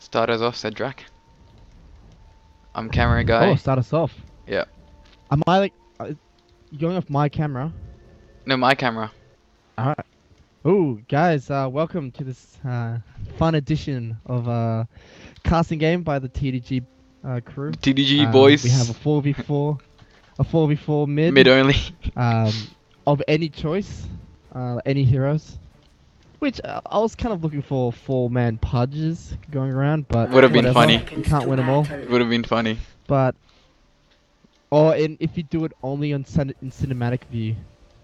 Start us off, Sedr4k. I'm camera Oh, guy. start us off. Yeah. Am I like you going off my camera? No, my camera. Alright. Oh, guys, welcome to this fun edition of casting game by the TDG crew. TDG boys. We have a 4v4, mid. Mid only. Of any choice, any heroes. Which I was kind of looking for 4-man pudges going around, but Would have been whatever. funny. You can't win them all. Would have been funny. But if you do it only on in cinematic view,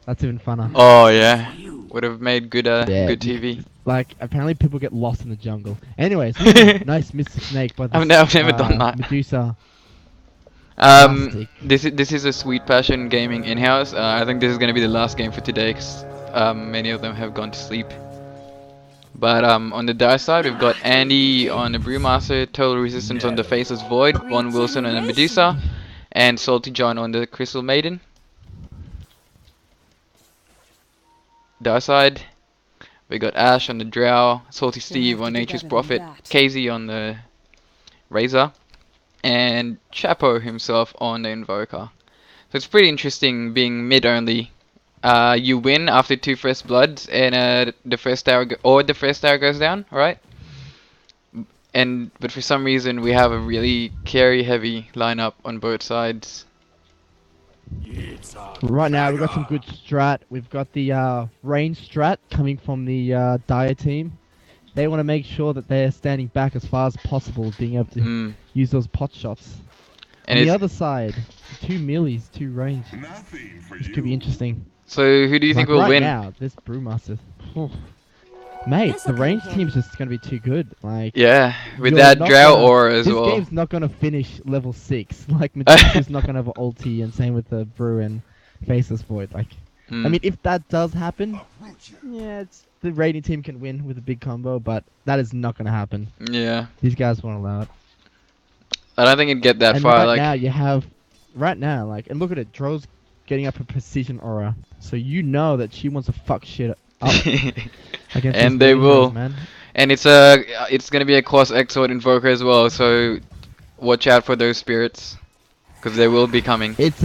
that's even funner. Oh yeah. Would have made good good TV. Like apparently people get lost in the jungle. Anyways, nice Mr. Snake by I've this, never done that. Medusa. This is a Sweet Passion Gaming in-house. I think this is gonna be the last game for today, cause many of them have gone to sleep. But on the dice side, we've got Andy on the Brewmaster, Total Resistance on the Faceless Void, Von Wilson on the Medusa, and Salty John on the Crystal Maiden. Dice side, we got Ash on the Drow, Salty Steve on Nature's Prophet, KZ on the Razor, and Chapo himself on the Invoker. So it's pretty interesting being mid only. You win after 2 first bloods, and the first tower goes down, right? But for some reason we have a really carry heavy lineup on both sides. Right now we've got some good strat. We've got the range strat coming from the Dire team. They want to make sure that they're standing back as far as possible, being able to use those pot shots. And on the other side, 2 meelees, 2 range. This could be interesting. So who do you think will win? Right now, this Brewmaster. Mate, the range team's just gonna be too good. Like yeah, with that Drow aura as well. This game's not gonna finish level 6. Like Medusa's not gonna have an ulti, and same with the Brew and Faceless Void. Like, I mean, if that does happen, yeah, the raiding team can win with a big combo, but that is not gonna happen. Yeah. These guys won't allow it. I don't think it'd get that and far. Right now you have, like, and look at it, Dro's getting up a precision aura, so you know that she wants to fuck shit up. And they will, man. And it's gonna be a cross Exort Invoker as well, so watch out for those spirits, because they will be coming. It's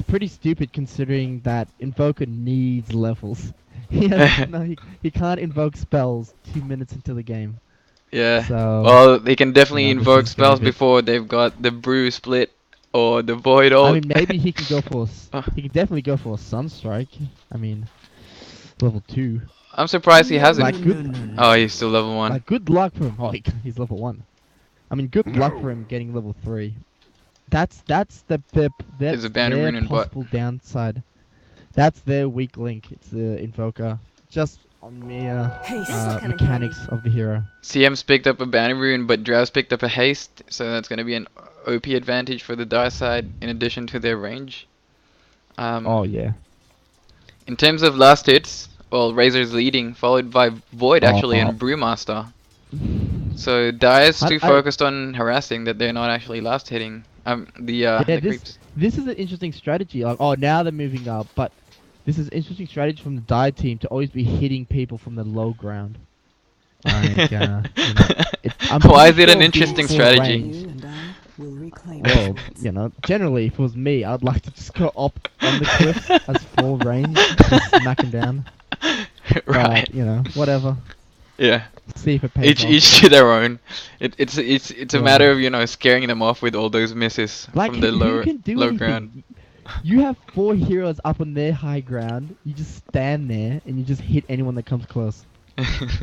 pretty stupid considering that Invoker needs levels. He can't invoke spells 2 minutes into the game. Yeah. So, well, they can definitely invoke spells before they've got the Brew split or the Void ult. I mean, maybe he can go for. He can definitely go for a Sunstrike. I mean, level 2. I'm surprised he hasn't. Like, good. Oh, he's still level 1. Like, good luck for him. Oh, he's level 1. I mean, good luck for him getting level 3. That's a banner rune and possible downside. That's their weak link. It's the Invoker. Just on mere mechanics of the hero. CM's picked up a banner rune, but Drow's picked up a haste, so that's gonna be an OP advantage for the Dire side in addition to their range. Oh yeah. In terms of last hits, well, Razor's leading, followed by Void actually and Brewmaster. So Dire's too focused on harassing that they're not actually last hitting the creeps. This is an interesting strategy. Like, oh, now they're moving up, but this is an interesting strategy from the Dire team to always be hitting people from the low ground. Like, why is it an interesting strategy? Well, generally, if it was me, I'd like to just go up on the cliff as full range, and smack him down. Right. But, whatever. Yeah. See if it pays off. Each to their own. It's a matter of scaring them off with all those misses from the low ground. You have 4 heroes up on their high ground. You just stand there and you just hit anyone that comes close.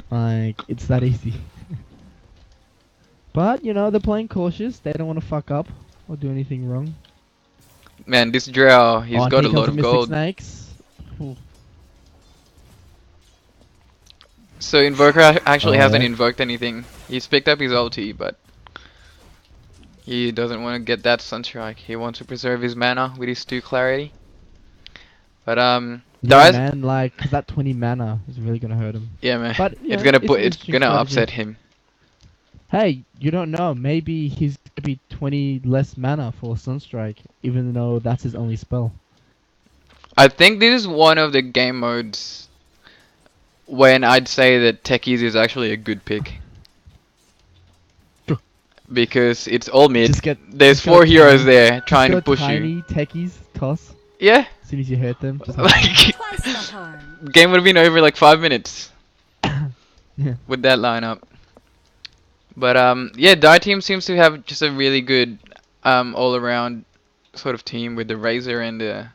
Like, it's that easy. But they're playing cautious. They don't want to fuck up or do anything wrong. Man, this Drow, he's got a lot of gold. Snakes. So Invoker actually hasn't invoked anything. He's picked up his ulti, but he doesn't want to get that Sunstrike. He wants to preserve his mana with his 2 clarity. But yeah, man, like, 'cause that 20 mana is really gonna hurt him. Yeah, man. But it's gonna upset him. Hey, you don't know. Maybe he's gonna be 20 less mana for Sunstrike, even though that's his only spell. I think this is one of the game modes when I'd say that Techies is actually a good pick. because it's all mid. There's just go 4 heroes tiny- there trying to just go push you. tiny techies toss. Yeah, As soon as you hurt them, just have like Twice the harm. game would have been over like 5 minutes yeah. with that lineup. But yeah, Die Team seems to have just a really good all around sort of team with the Razor and the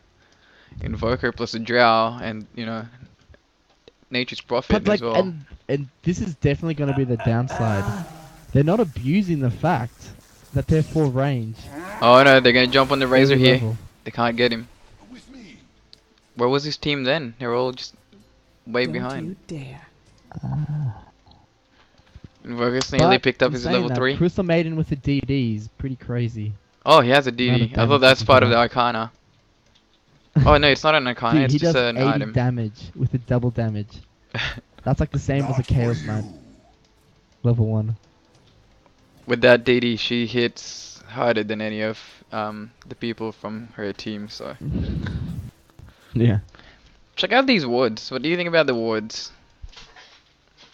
Invoker plus the Drow and Nature's Prophet But like, as well. and this is definitely going to be the downside. They're not abusing the fact that they're full range. Oh no, they're gonna jump on the Razor Early here. level. They can't get him. Where was his team then? They're all just way Don't behind. you dare. Invoker's nearly But picked up in his saying level that, 3. Crystal Maiden with the DD is pretty crazy. Oh, he has a Amount DD. of I thought damage that's he part can of the put Arcana. Oh no, it's not an Arcana, Dude, it's he just does an 80 item. damage with the double damage. That's like the same as a Chaos Knight. Level 1. With that DD, she hits harder than any of the people from her team, so. Yeah. Check out these wards. What do you think about the wards?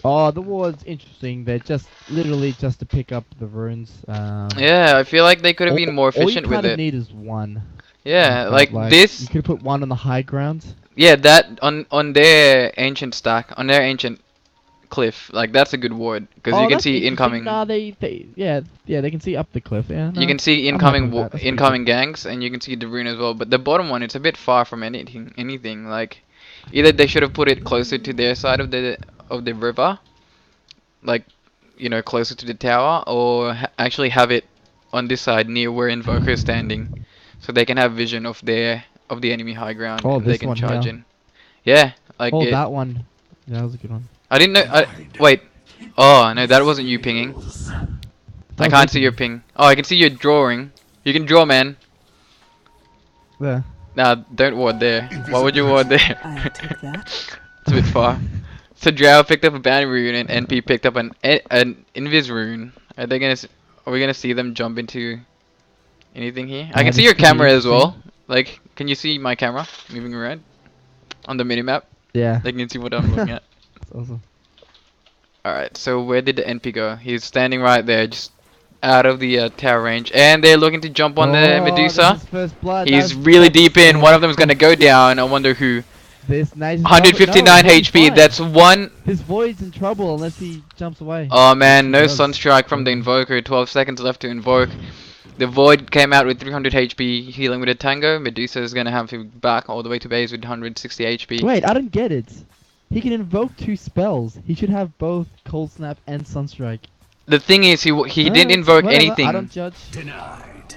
Oh, the ward's interesting. They're just literally just to pick up the runes. Yeah, I feel like they could have been more All you efficient with kind of it. need is one. Yeah, I like felt this. You could put one on the high ground. Yeah, that on their ancient stack, on their ancient cliff, like that's a good ward because you can that's see interesting. incoming. Nah, they they can see up the cliff. Yeah, You no, can see I'm incoming happy with that. That's pretty incoming gangs, and you can see the rune as well. But the bottom one, it's a bit far from anything. Like, either they should have put it closer to their side of the river, like, closer to the tower, or actually have it on this side near where Invoker is standing, so they can have vision of the enemy high ground Oh, and they this can one charge here. in. Yeah, like Oh, it. that one. Yeah, that was a good one. I didn't know. Wait. Oh no, that wasn't you pinging. I was can't me see your ping. Oh, I can see your drawing. You can draw, man. There. Nah, don't ward there. Why would you ward there? I'll take that. It's a bit far. So Drow picked up a bounty rune and NP picked up an invis rune. Are we gonna see them jump into anything here? I can see this your could be camera as well. interesting. Like, can you see my camera moving around on the minimap? Yeah. They can see what I'm looking at. That's awesome. Alright, so where did the NP go? He's standing right there, just out of the tower range. And they're looking to jump on the Oh, Medusa. this is first blood. He's That's- really that's- deep in. One of them's gonna go down. I wonder who. This nice 159 no, he's HP. fine. That's one. His void's in trouble unless he jumps away. Oh man, no He does. Sunstrike from the Invoker. 12 seconds left to invoke. The Void came out with 300 HP, healing with a Tango. Medusa is gonna have to back all the way to base with 160 HP. Wait, I don't get it. He can invoke 2 spells. He should have both Cold Snap and Sunstrike. The thing is, he didn't invoke Whatever, anything. I don't judge.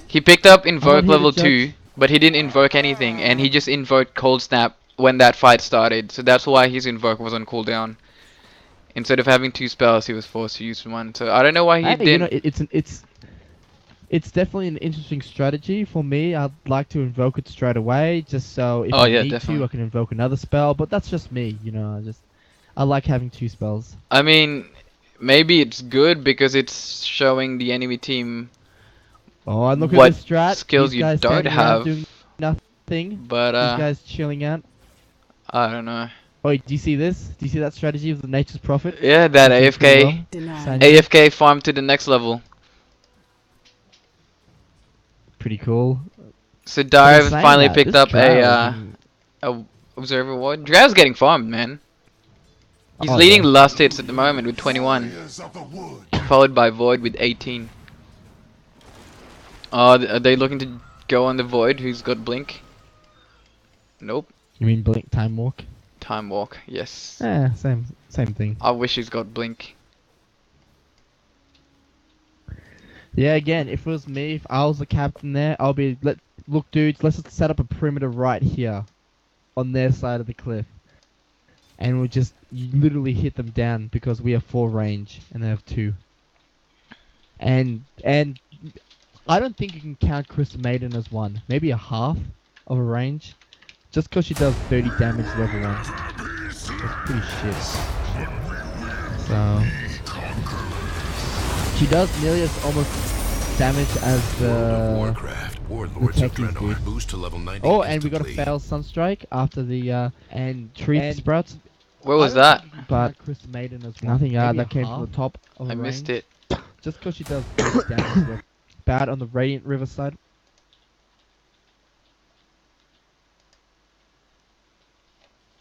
He picked up Invoke here to level judge. 2, but he didn't invoke anything, and he just invoked Cold Snap when that fight started. So that's why his Invoke was on cooldown. Instead of having 2 spells, he was forced to use 1. So I don't know why he Hey, didn't. It's definitely an interesting strategy for me. I'd like to invoke it straight away, just so if Oh, I yeah, need definitely. to, I can invoke another spell. But that's just me, I like having 2 spells. I mean, maybe it's good because it's showing the enemy team, Oh, and look what at this strat. skills These you guys don't standing around have. doing nothing. but These guys chilling out. I don't know. Oh, do you see this? Do you see that strategy of the Nature's Prophet? Yeah, that Does it pretty well. AFK Denied. AFK farm to the next level. Pretty cool. So But in Dive saying finally that, picked this up Drow a observer ward. Drow's getting farmed, man. He's Oh, leading yeah. last hits at the moment with 21, followed by Void with 18. Are they looking to go on the Void? Who's got Blink? Nope. You mean Blink Time Walk? Time Walk. Yes. Yeah, same thing. I wish he's got Blink. Yeah, again, if it was me, if I was the captain there, I'll be look, dudes, let's just set up a perimeter right here, on their side of the cliff, and we'll just literally hit them down because we have 4 range and they have 2. And I don't think you can count Crystal Maiden as 1. Maybe a half of a range, just because she does 30 damage level 1. It's pretty shit. So she does nearly as almost damage as the Warcraft. Warlords of techies, Draenor dude. boost to level 90. Oh, and we got a instantly. fail Sunstrike after the and tree sprouts. Where was that? But Crystal Maiden as well. Nothing. Maybe That a came half. from the top of I the missed range. it. just because she does damage, but bad on the Radiant River side.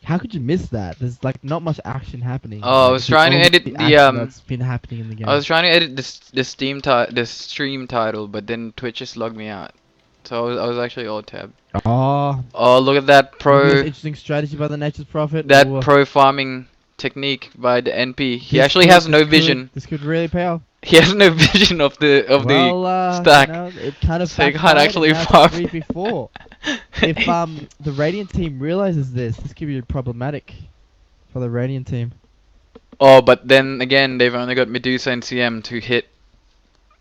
How could you miss that? There's like not much action happening. Oh, I was trying to edit the action that's been happening in the game. I was trying to edit the stream title, but then Twitch just logged me out. So I was actually alt tab. Oh, Oh, look at that interesting strategy by the Nature's Prophet. that Ooh. pro farming technique by the NP. He This actually could- has no this could- vision. This could really pay off. He has no vision of the stack. It kind of So you can't backfired, actually and now it's farm. 3v4. If the Radiant team realizes this could be problematic for the Radiant team. Oh, but then again, they've only got Medusa and CM to hit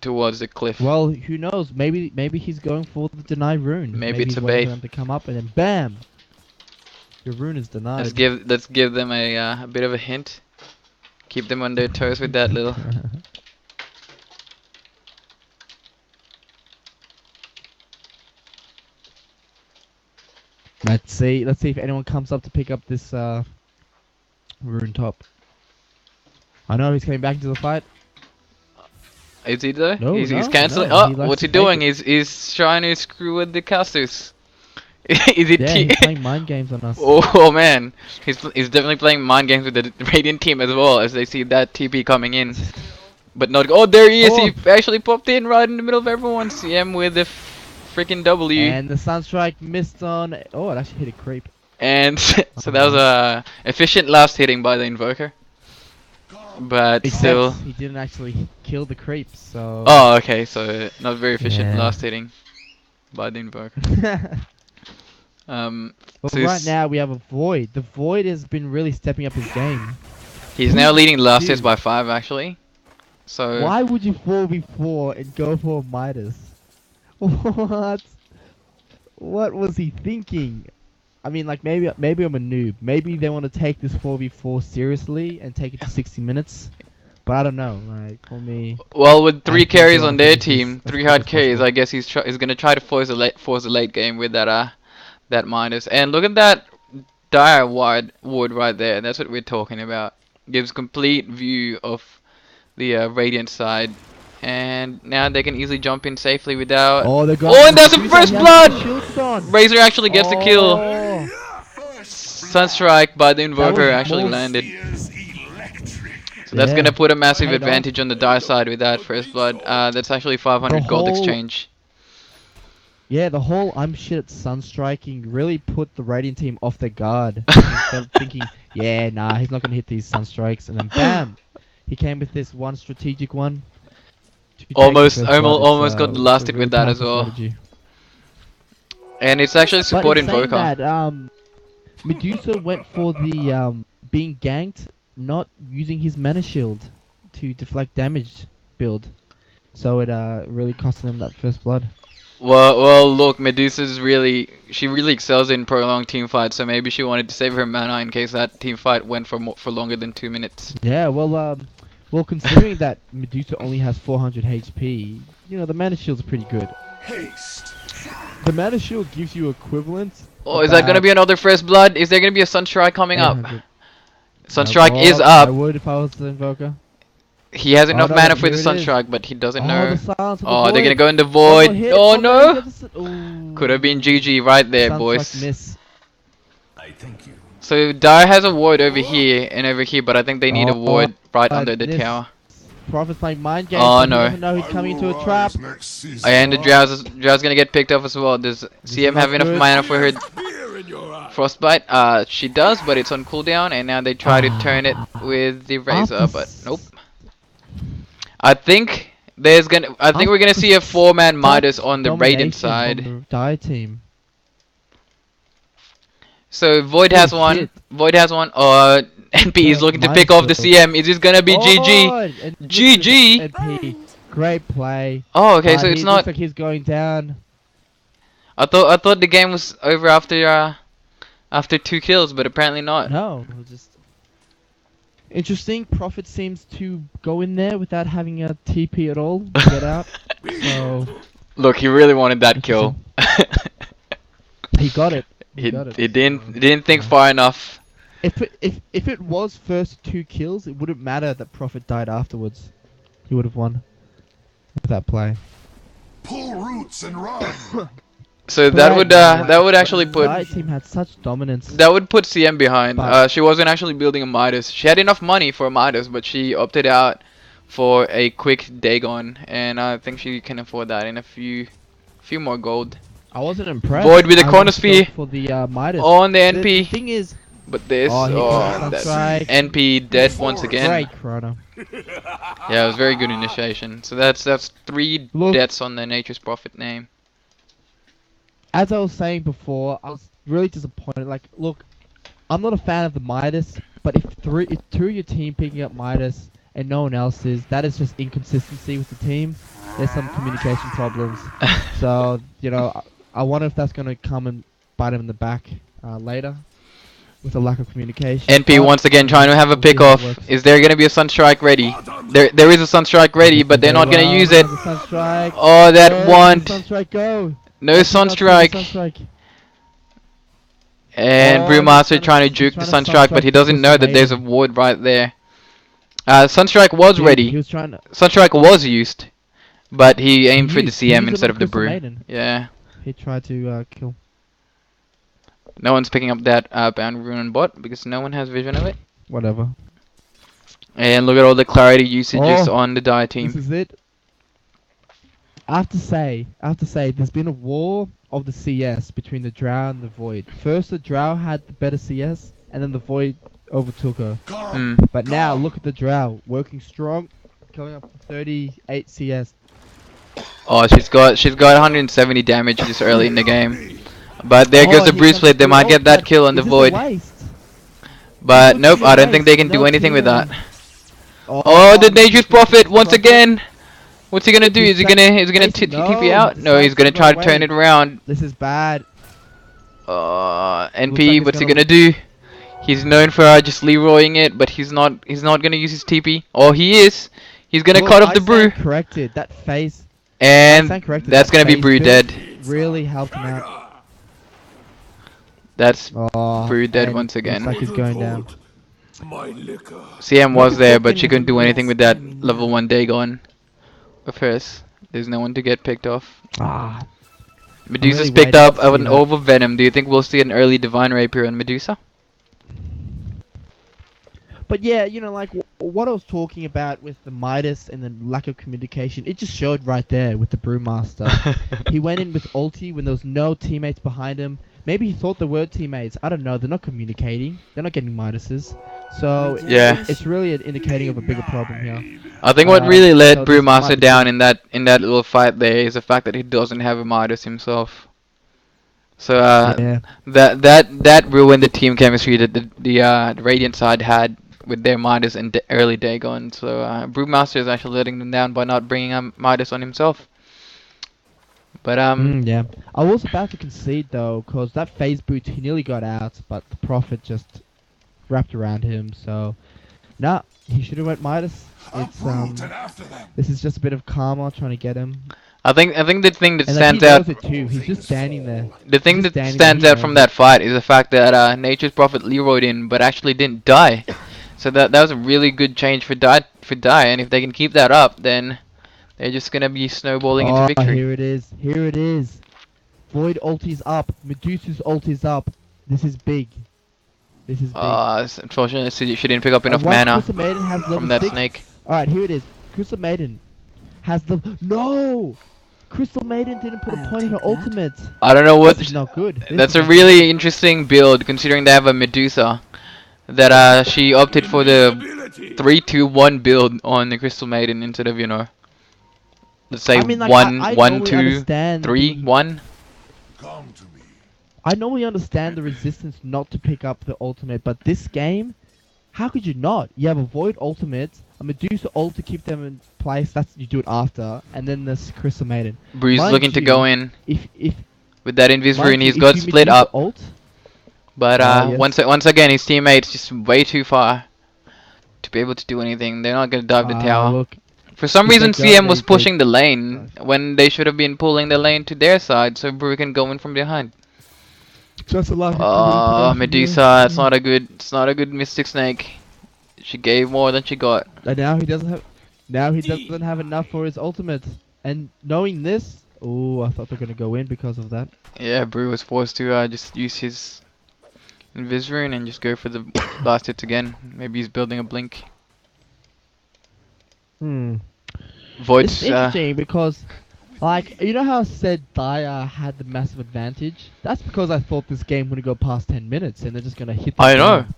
towards the cliff. Well, who knows? Maybe he's going for the denied rune. Maybe it's he's a waiting bait. for them to come up and then BAM! Your rune is denied. Let's give them a bit of a hint. Keep them on their toes with that little. Let's see if anyone comes up to pick up this rune top. I know he's coming back into the fight. Is he though? No, he's no, cancelling. no, he Oh, likes what's to he fake doing? it. He's trying to screw with the casters. Is it Yeah, he's playing mind games on us. Oh man, he's definitely playing mind games with the Radiant team as well, as they see that TP coming in. But not. Oh, there he is. Oh. He actually popped in right in the middle of everyone. CM with the freaking W. And the Sunstrike missed on. Oh, it actually hit a creep. And so that was a efficient last hitting by the Invoker. But Except still. he didn't actually kill the creep, so. Oh, okay. So not very efficient Yeah. last hitting by the Invoker. Well, So right he's- now we have a Void. The Void has been really stepping up his game. He's now leading the last hits Dude. by 5 actually. So Why would you 4v4 and go for Midas? What? What was he thinking? I mean, like maybe I'm a noob. Maybe they want to take this 4v4 seriously and take it to 60 minutes. But I don't know. Like for me, well, with 3 think carries so, on I their think he's team, as 3 quick hard as carries, possible. I guess he's gonna try to force a late game with that minus. And look at that dire ward right there. That's what we're talking about. Gives complete view of the Radiant side. And now they can easily jump in safely without. oh, they got. Oh, and that's a Medusa, first he has blood! the shields on. Razor actually gets the kill. Oh. Sunstrike by the Invoker was actually more- landed. So that's Yeah. gonna put a massive Paid off. advantage on the dire side with that first blood. That's actually 500 The gold whole- exchange. Yeah, the whole I'm shit at sunstriking really put the Radiant team off their guard. Instead of thinking, yeah, nah, he's not gonna hit these sunstrikes, and then bam, he came with this one strategic one. to take the Almost, first blood. almost It's, got the it's last a hit really with that as powerful well. strategy. And it's actually But support in saying Invoker. that, Medusa went for the being ganked, not using his mana shield to deflect damage build, so it really costed him that first blood. Well, look, Medusa's she really excels in prolonged team fights, so maybe she wanted to save her mana in case that team fight went for longer than 2 minutes. Yeah, well, considering that Medusa only has 400 HP, you know, the mana shield's pretty good. Haste. The mana shield gives you equivalent. Oh, is that gonna be another first blood? Is there gonna be a Sunstrike coming up? 800. Sunstrike is I up. would if I was the Invoker. He has enough no, mana for here the it is. Sunstrike, but he doesn't Oh, know. the silence of the Oh, they're gonna void. go in the One more void. hit. Oh there no! you go, ooh. Could have been GG right there, Sunstrike boys. miss. I thank you. So Dire has a ward over here and over here, but I think they need a Oh, ward right but under the this- tower. Prophet's playing mind games. Oh, but he no. doesn't know he's coming into a trap. And the Drow's gonna get picked off as well. Does CM not have enough good. mana for her Frostbite? She does, but it's on cooldown, and now they try to turn it with the Razor, but nope. I think we're gonna see a 4-man Midas on the Radiant Domination side. on the Dire team. So Void has Holy one. shit. Void has one. NP is looking to Midas pick off the though. CM. Is this gonna be GG? Oh, and look at GG. this NP. Great play. Oh, okay. But So it's he not. looks like he's going down. I thought the game was over after 2 kills, but apparently not. No, it was just interesting. Prophet seems to go in there without having a TP at all to get out. So Look, he really wanted that kill. he got it. he got it. didn't think far enough. If it was first 2 kills, it wouldn't matter that Prophet died afterwards. He would have won. with that play. Pull roots and run. So Correct. that would actually The put Diet team had such dominance. that would put CM behind. But- She wasn't actually building a Midas. She had enough money for a Midas, but she opted out for a quick Dagon, and I think she can afford that in a few more gold. I wasn't impressed. Void with the I corner was going sphere for the Midas. on the The NP, thing is, but this Oh, he got that's strike. NP dead once again. great chrono. Yeah, it was very good initiation. So that's 3 Look. deaths on the Nature's Prophet name. As I was saying before, I was really disappointed. Like, look, I'm not a fan of the Midas, but if two of your team picking up Midas and no one else is, that is just inconsistency with the team. There's some communication problems. So, you know, I wonder if that's going to come and bite him in the back later with a lack of communication. NP But once again trying to have a we'll see how it pickoff. works. Is there gonna be a Sunstrike ready? There is a Sunstrike ready, but they're not gonna use it. The Sunstrike. Oh, that Go, one. Sunstrike, go. No I did not see the Sunstrike. Sunstrike. And Oh, Brewmaster he's trying to he's juke the trying to Sunstrike, but he Sunstrike doesn't know that there's a Crystal ward right there. Sunstrike was Maiden. He ready. was trying to. Sunstrike was used, but he aimed for the He CM used it instead on of the Crystal Brew. Maiden. Yeah. He tried to kill. No one's picking up that bound rune on bot because no one has vision of it. Whatever. And look at all the clarity usages Oh, on the Dire This team. is it. I have to say, there's been a war of the CS between the Drow and the Void. First, the Drow had the better CS, and then the Void overtook her. Hmm. But now, look at the Drow, working strong, killing up to 38 CS. Oh, she's got 170 damage this early in the game. But there goes the he Brew got split. They the might get ult, that but kill on the is this a Void. waste? But This nope, looks I don't waste. think they can do No anything with that. team. Oh, the Nature's Prophet once Prophet. again. What's he gonna do? He's Is he gonna facing- TP no, out? the No, he's side's gonna gonna try go to turn away. it around. This is bad. NP, Looks like what's he he's gonna do? He's known for just Leroying it, but he's not gonna use his TP. Oh, he is. He's gonna Look, cut off I the Brew, stand corrected. That phase and stand corrected. that's That gonna be phase Brew build dead. really helped him out. That's Oh, Brew dead and once again. Looks like he's going down. My liquor. CM was at there, second, but she he's couldn't do a anything with that mess. level 1 Dagon. Of course, there's no one to get picked off. Ah, Medusa's really picked waiting up to see an that. over Venom. Do you think we'll see an early Divine Rapier on Medusa? but yeah, you know, like what I was talking about with the Midas and the lack of communication, it just showed right there with the Brewmaster. He went in with ulti when there was no teammates behind him. Maybe he thought there were teammates. I don't know. They're not communicating. They're not getting Midases. So Yeah. it's really an indicating of a bigger problem here. I think what really so let this might Brewmaster be down good. in that little fight there is the fact that he doesn't have a Midas himself. So Yeah. that ruined the team chemistry that the Radiant side had with their Midas and early Dagon. So Brewmaster is actually letting them down by not bringing a Midas on himself. But Yeah. I was about to concede though, cause that phase boot he nearly got out, but the Prophet just wrapped around him. So, nah, he should have went Midas. It's Uproot and after them. this is just a bit of karma trying to get him. I think the thing that And like, stands he out knows it too. He's just standing there. the thing he's that standing stands there, out he from knows that fight is the fact that Nature's Prophet Leroyed in but actually didn't die. So that was a really good change for Die, and if they can keep that up, then they're just gonna be snowballing into victory. Here it is. Here it is. Void ulti's up. Medusa's ulti's up. This is big. This is big. It's unfortunate she didn't pick up enough Once mana Crystal Maiden has level from that 6, snake. Alright, here it is. Crystal Maiden has the... No! Crystal Maiden didn't put a I'll point in her take that. ultimate. I don't know what. This is not good. This That's is a not really interesting build considering they have a Medusa. That she opted for the Ability. 3-2-1 build on the Crystal Maiden instead of, you know, let's say I mean, like, 1 I 1 normally 2 understand 3 the- 1. Come to me. I normally understand the resistance not to pick up the ultimate, but this game, how could you not? You have a Void ultimate, a Medusa ult to keep them in place, that's you do it after, and then this Crystal Maiden. Breeze Mind looking to you, go in If with that Invis mind rune. you, He's if got you split Medusa up, ult, but yes. once again his teammates just way too far to be able to do anything. They're not gonna dive the tower. Look, For some if they reason, go, CM they- was they- pushing the lane when they should have been pulling the lane to their side, so Brew can go in from behind. just a lot. Medusa, it's not a good Mystic Snake. She gave more than she got. And now he doesn't have. Now he doesn't have enough for his ultimate. And knowing this, oh, I thought they're gonna go in because of that. Yeah, Brew was forced to just use his Invis rune and just go for the last hits again. Maybe he's building a blink. Hmm. Void's It's interesting because, like, you know how I said Dyer had the massive advantage? That's because I thought this game wouldn't go past 10 minutes and they're just gonna hit the I know. ground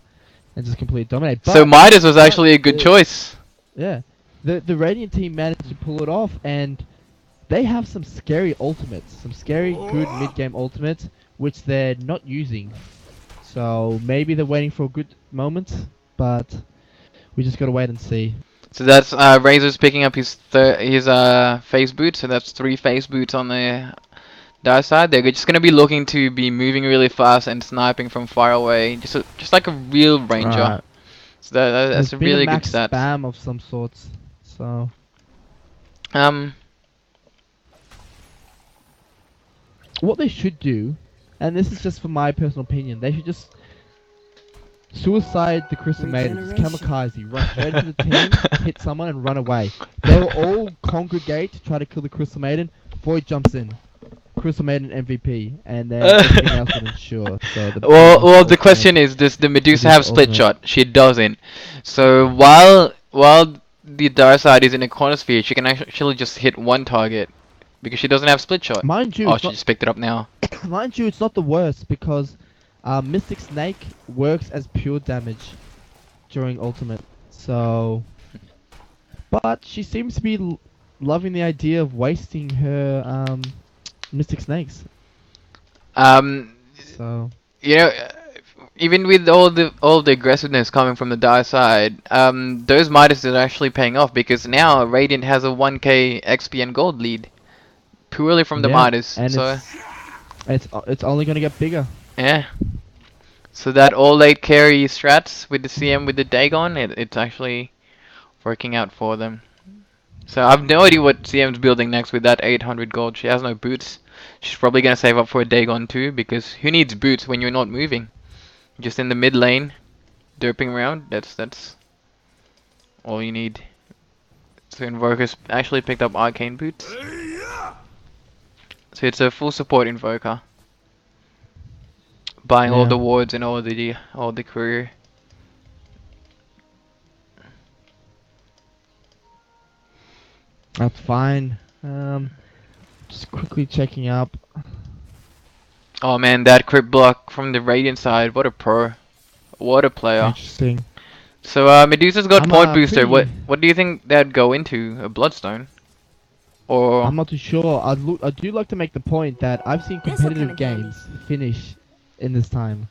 and just completely dominate. So Midas was actually a good the- choice. Yeah. The Radiant team managed to pull it off, and they have some scary ultimates, some scary good mid-game ultimates, which they're not using. So maybe they're waiting for a good moment, but we just gotta wait and see. So that's Razor's picking up his phase boot. So that's 3 phase boots on the Dire side. They're just gonna be looking to be moving really fast and sniping from far away, just like a real ranger. Right. So that's There's a been really a good max stat. spam of some sorts. So what they should do, and this is just for my personal opinion, they should just suicide the Crystal Maidens, kamikaze, run straight into the team, hit someone and run away. They will all congregate to try to kill the Crystal Maiden. Void jumps in. Crystal Maiden MVP, and then everything else will ensure. So the Well, the question is, does the Medusa have split shot? She doesn't. So while the Dire side is in a corner sphere, she can actually just hit one target because she doesn't have split shot. Mind you, Oh, it's she not, just picked it up now. mind you, it's not the worst because Mystic Snake works as pure damage during ultimate. So, but she seems to be loving the idea of wasting her Mystic Snakes. So You know, even with all the aggressiveness coming from the Dire side, those Midas are actually paying off because now Radiant has a 1k XP and gold lead purely from the yeah, Midas. and So it's only gonna get bigger. yeah. So that all late carry strats with the CM with the Dagon, it's actually working out for them. So I have no idea what CM's building next with that 800 gold. She has no boots. She's probably gonna save up for a Dagon too, because who needs boots when you're not moving? Just in the mid lane, derping around. That's all you need. So Invoker's actually picked up arcane boots. So it's a full support Invoker, buying all Yeah. the wards and all the career. That's fine. Just quickly checking up. Oh man, that crit block from the Radiant side, what a pro. What a player. Interesting. So Medusa's got I'm, point booster. pretty- What do you think that'd go into? A Bloodstone? Or I'm not too sure. I do like to make the point that I've seen This'll come competitive in handy. games finish in this time.